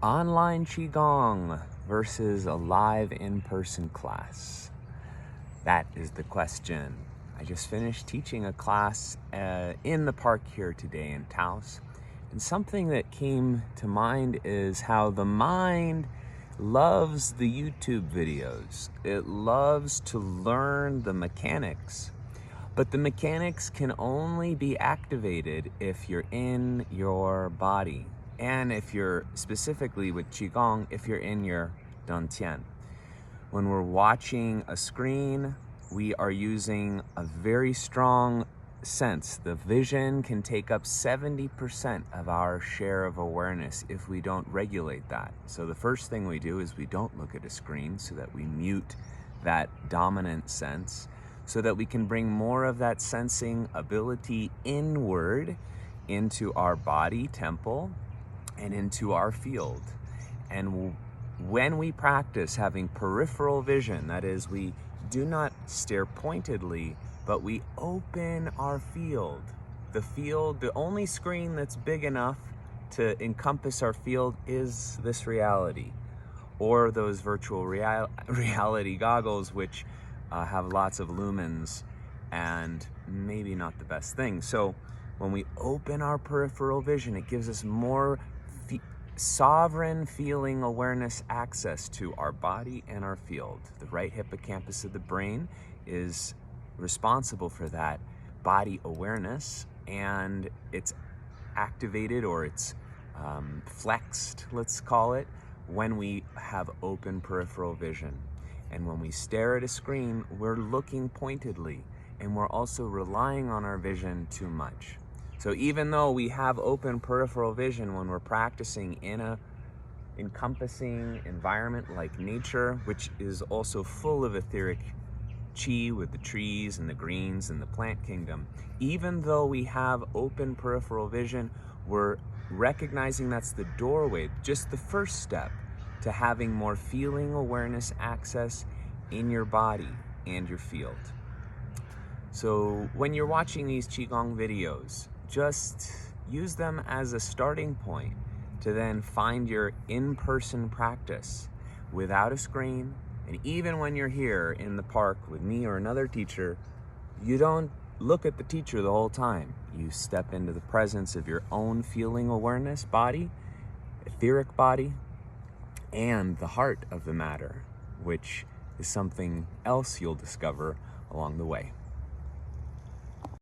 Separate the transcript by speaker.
Speaker 1: Online Qigong versus a live in-person class? That is the question. I just finished teaching a class in the park here today in Taos. And something that came to mind is how the mind loves the YouTube videos. It loves to learn the mechanics. But the mechanics can only be activated if you're in your body. And if you're, specifically with Qigong, if you're in your dantian. When we're watching a screen, we are using a very strong sense. The vision can take up 70% of our share of awareness if we don't regulate that. So the first thing we do is we don't look at a screen so that we mute that dominant sense, so that we can bring more of that sensing ability inward into our body temple and into our field. And when we practice having peripheral vision, that is, we do not stare pointedly, but we open our field. The only screen that's big enough to encompass our field is this reality, or those virtual reality goggles, which have lots of lumens and maybe not the best thing. So when we open our peripheral vision, it gives us more sovereign feeling awareness access to our body and our field. The right hippocampus of the brain is responsible for that body awareness, and it's activated, or it's flexed, let's call it, when we have open peripheral vision. And when we stare at a screen, we're looking pointedly, and we're also relying on our vision too much. So even though we have open peripheral vision when we're practicing in a encompassing environment like nature, which is also full of etheric chi with the trees and the greens and the plant kingdom, even though we have open peripheral vision, we're recognizing that's the doorway, just the first step to having more feeling awareness access in your body and your field. So when you're watching these Qigong videos, just use them as a starting point to then find your in-person practice without a screen. And even when you're here in the park with me or another teacher, you don't look at the teacher the whole time. You step into the presence of your own feeling awareness body, etheric body, and the heart of the matter, which is something else you'll discover along the way.